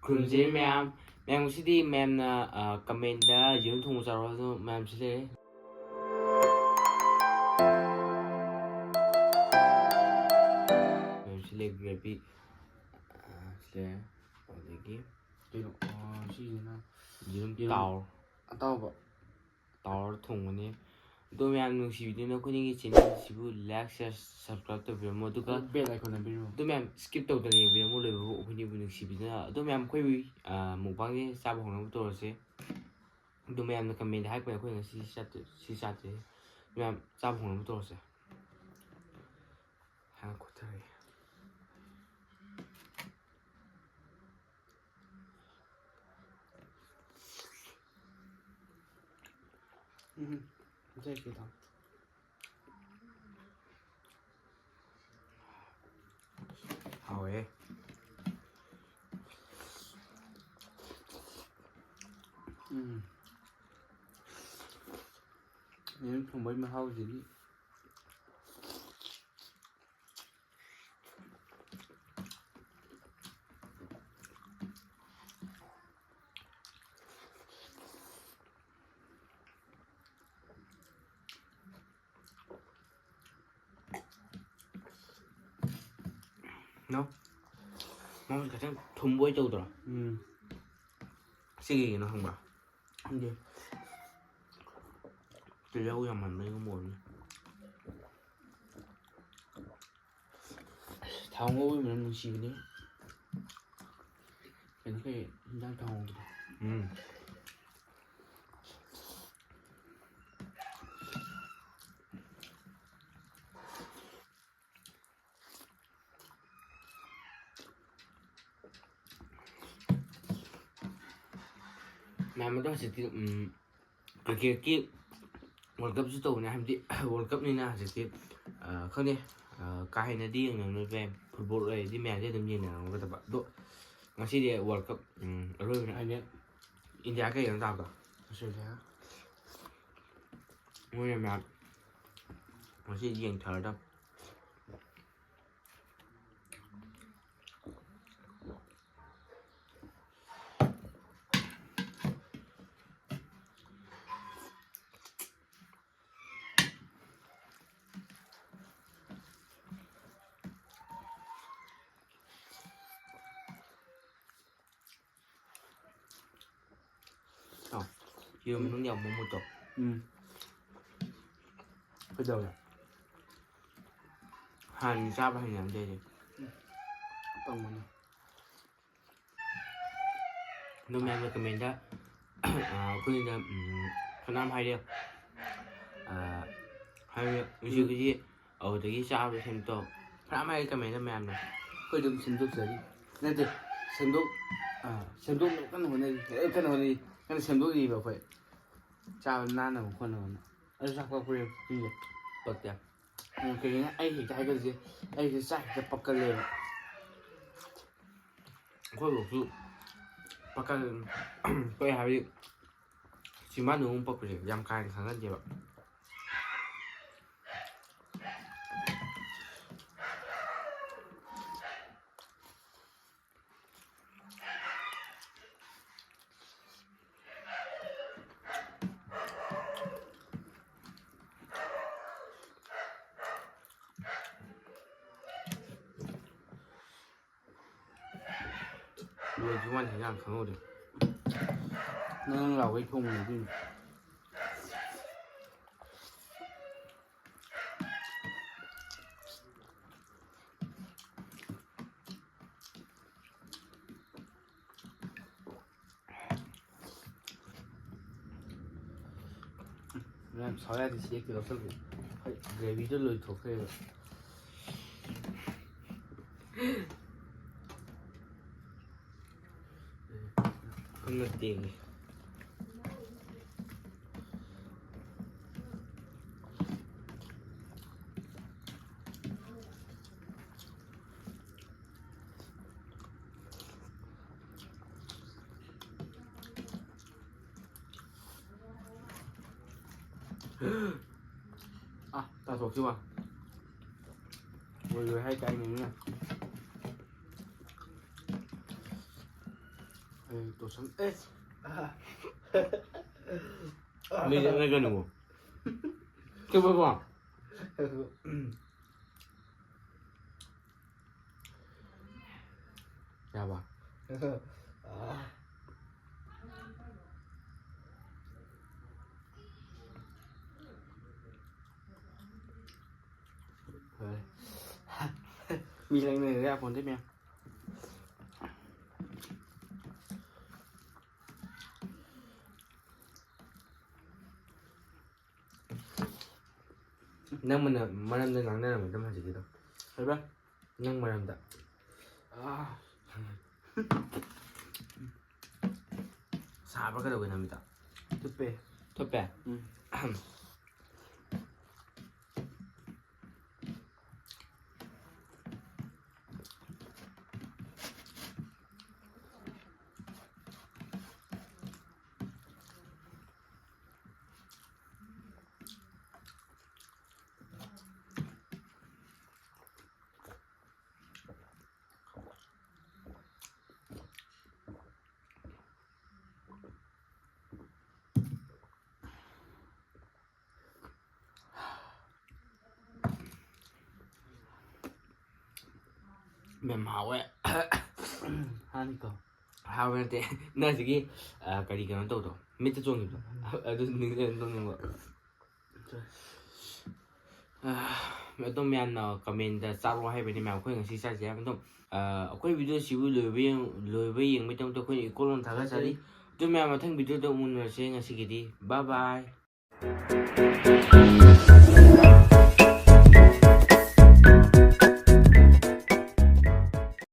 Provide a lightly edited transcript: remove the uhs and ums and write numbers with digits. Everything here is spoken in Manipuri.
ꯈꯨꯔꯨꯝꯖꯔꯤ ꯃꯌꯥꯝ ꯉꯁꯤꯗꯤ ꯃꯌꯥꯝꯅ ꯀꯃꯦꯟꯗ ꯌꯦꯔꯨꯝ ꯊꯣꯡꯕ ꯆꯥꯔꯣ ꯑꯗꯣ ꯃꯌꯥꯝꯁꯤ ꯂꯩꯔꯦ ꯃꯌꯥꯝꯁꯤ ꯂꯩ ꯒ꯭ꯔꯦꯚꯤ ꯁꯤꯂꯦ ꯑꯗꯒꯤ ꯀꯩꯅꯣ ꯁꯤꯁꯤꯅ ꯌꯦꯔꯨꯝ ꯑꯇꯥꯎꯕ ꯇꯥꯎꯔ ꯊꯣꯡꯕꯅꯤ ꯑꯗꯣ ꯃꯌꯥꯝ ꯅꯨꯡꯁꯤꯕꯤꯗꯨꯅ ꯑꯩꯈꯣꯏꯒꯤ ꯆꯦꯅꯦꯜꯁꯤꯕꯨ ꯂꯥꯏꯛ ꯁꯤꯌꯔ ꯁꯕꯁꯀ꯭ꯔꯥꯏꯕ ꯇꯧꯕꯤꯔꯝꯃꯣ ꯑꯗꯨꯒ ꯕꯦꯜ ꯑꯥꯏꯀꯣꯟ ꯅꯝꯕꯤꯔꯝꯃꯣ ꯑꯗꯣ ꯃꯌꯥꯝ ꯁ꯭ꯀꯤꯞ ꯇꯧꯗꯅ ꯌꯦꯡꯕꯤꯔꯝꯃꯣ ꯂꯣꯏꯕꯕꯨ ꯑꯩꯈꯣꯏꯅꯤꯕꯨ ꯅꯨꯡꯁꯤꯕꯤꯗꯨꯅ ꯑꯗꯣ ꯃꯌꯥꯝ ꯑꯩꯈꯣꯏ ꯃꯨꯛꯕꯥꯡꯁꯦ ꯆꯥꯕ ꯍꯧꯅꯕ ꯇꯧꯔꯁꯦ ꯑꯗꯣ ꯃꯌꯥꯝꯅ ꯀꯃꯦꯟꯗ ꯍꯥꯏꯔꯛꯄꯅꯦ ꯑꯩꯈꯣꯏ ꯉꯁꯤ ꯁꯤ ꯆꯥꯗꯦ ꯃꯌꯥꯝ ꯆꯥꯕ ꯍꯧꯅꯕ ꯇꯧꯔꯁꯦ ꯍꯥꯟꯅ ꯈꯣꯠꯊꯔꯒꯦ ꯀꯩꯗ ꯍꯥꯎꯋꯦ ꯌꯦꯔꯨꯝ ꯊꯣꯡꯕꯒꯤ ꯃꯍꯥꯎꯁꯤꯗꯤ ꯃꯉꯣꯟ ꯈꯤꯇꯪ ꯊꯨꯝꯕꯣꯏ ꯇꯧꯗ꯭ꯔꯣ ꯁꯤ ꯀꯩꯒꯤꯅꯣ ꯈꯪꯕ꯭ꯔꯥ ꯈꯪꯗꯦ ꯇꯤꯜꯍꯧ ꯌꯥꯝꯃꯟꯕꯩꯒꯨꯝꯕ ꯑꯣꯏꯕꯅꯤ ꯊꯥꯎ ꯉꯧꯕꯒꯤ ꯃꯅꯝ ꯅꯨꯡꯁꯤꯕꯅꯤ ꯀꯩꯅꯣ ꯀꯩ ꯍꯤꯟꯖꯥꯡ ꯊꯥꯎ ꯉꯧꯕꯗꯣ ꯃꯌꯥꯝ ꯑꯗꯣ ꯍꯧꯖꯤꯛꯇꯤ ꯀ꯭ꯔꯤꯀꯦꯠꯀꯤ ꯋꯥꯔꯜ ꯀꯞꯁꯨ ꯇꯧꯕꯅꯦ ꯍꯥꯏꯕꯗꯤ ꯋꯥꯔꯜ ꯀꯞꯅꯤꯅ ꯍꯧꯖꯤꯛꯇꯤ ꯈꯪꯗꯦ ꯀꯥ ꯍꯦꯟꯅꯗꯤ ꯌꯦꯡꯅꯔꯝꯕ ꯌꯥꯏ ꯐꯨꯠꯕꯣꯜ ꯑꯣꯏꯔꯗꯤ ꯃꯌꯥꯝꯁꯦ ꯑꯗꯨꯝ ꯌꯦꯡꯅꯔꯝꯒꯗꯕ ꯑꯗꯣ ꯉꯁꯤꯗꯤ ꯋꯥꯔꯜ ꯀꯞ ꯑꯔꯣꯏꯕꯅ ꯐꯥꯏꯅꯦꯜ ꯏꯟꯗꯤꯌꯥ ꯀꯩꯒꯤꯅꯣ ꯇꯥꯕꯗꯣ ꯑꯁꯇ꯭ꯔꯦꯂꯤꯌꯥ ꯃꯣꯏꯅ ꯃꯌꯥꯝ ꯉꯁꯤ ꯌꯦꯡꯊꯔꯗꯕ ꯌꯦꯔꯨꯝ ꯃꯅꯨꯡꯗ ꯌꯥꯎꯕ ꯃꯃꯨꯠꯇꯣ ꯀꯩꯗꯧꯔꯦ ꯍꯥꯟꯅꯗꯤ ꯆꯥꯕ ꯍꯩꯅꯔꯝꯗꯦ ꯑꯩꯗꯤ ꯇꯧꯕꯅꯤ ꯑꯗꯣ ꯃꯌꯥꯝꯅ ꯀꯃꯦꯟꯗ ꯑꯩꯈꯣꯏꯅ ꯐꯅꯌꯥꯝ ꯍꯥꯏꯔꯦ ꯍꯧꯖꯤꯛ ꯑꯗꯨꯗꯒꯤ ꯆꯥꯕ ꯁꯦꯝꯇꯣ ꯐꯅꯌꯥꯝ ꯍꯥꯏꯔꯦ ꯀꯃꯦꯟꯗ ꯃꯌꯥꯝꯅ ꯑꯩꯈꯣꯏ ꯑꯗꯨꯝ ꯁꯦꯝꯗꯣꯛꯆꯔꯤ ꯅꯠꯇꯦ ꯁꯦꯝꯗꯣꯛꯅꯕ ꯀꯟꯅ ꯍꯣꯠꯅꯔꯤ ꯀꯟꯅ ꯁꯦꯝꯗꯣꯛꯏꯕ ꯑꯩꯈꯣꯏ ꯆꯥꯕ ꯅꯥꯟꯅꯕ ꯈꯣꯠꯅꯕꯅ ꯑꯗꯨ ꯆꯥꯛ ꯄꯛꯄ꯭ꯔꯦ ꯄꯤꯁꯦ ꯄꯛꯇꯦ ꯀꯩꯒꯤꯅꯣ ꯑꯩ ꯍꯦꯛꯇ ꯍꯥꯏꯒꯠꯂꯤꯁꯦ ꯑꯩꯁꯦ ꯆꯥꯛ ꯍꯦꯛꯇ ꯄꯛꯀꯜꯂꯦꯕ ꯑꯩꯈꯣꯏꯐꯥꯎꯁꯨ ꯄꯛꯑꯦ ꯍꯥꯏꯕꯗꯤ ꯆꯤꯝꯕꯥꯟꯗꯒꯨꯝ ꯄꯛꯄꯁꯦ ꯌꯥꯝ ꯀꯥ ꯍꯦꯟꯅ ꯈꯪꯍꯟꯗꯦꯕ ꯂꯣꯏꯗ꯭ꯔꯤ ꯋꯥꯟ ꯍꯦꯟꯖꯥꯡ ꯈꯪꯍꯧꯗꯦ ꯅꯪ ꯂꯥꯎꯒꯩ ꯊꯣꯡꯕꯅꯦ ꯑꯗꯨꯏꯅꯤ ꯌꯥꯝ ꯁꯥꯎ ꯌꯥꯗꯦ ꯁꯤ ꯍꯦꯛꯇ ꯂꯧꯁꯜꯂꯨ ꯍꯣꯏ ꯒ꯭ꯔꯦꯚꯤꯗꯣ ꯂꯣꯏꯊꯣꯛꯈ꯭ꯔꯦꯕ ꯈꯨꯠꯅ ꯇꯦꯡꯉꯦ ꯇꯥꯊꯣꯛꯈꯤꯕ ꯑꯣꯏꯔꯣꯏ ꯍꯥꯏ ꯇꯥꯏꯅꯤꯅ 또 참, 에, Bây giờ nó gần ngủ. Chưa bao giờ. Dạ bà. Mì lạnh này ra còn thế mẹ. Nang manam dengan nang nama macam macam gitu. Apa? Nang manam tak. Sabar kada guna minta. Tepe. Tope. Mềm hảo ấy. 하니까. 하는데 나 저기 가리가는 또도 밑에 종이도 아주 능는 동는 거. Mẹ tôi men comment sao hay bên mẹ khuyên người xa xẻ không khuyên video xíu lười với mấy trong tôi khuyên cô luôn thằng cái đi tôi mẹ mà thanh video tôi muốn là sẽ nghe gì đi bye bye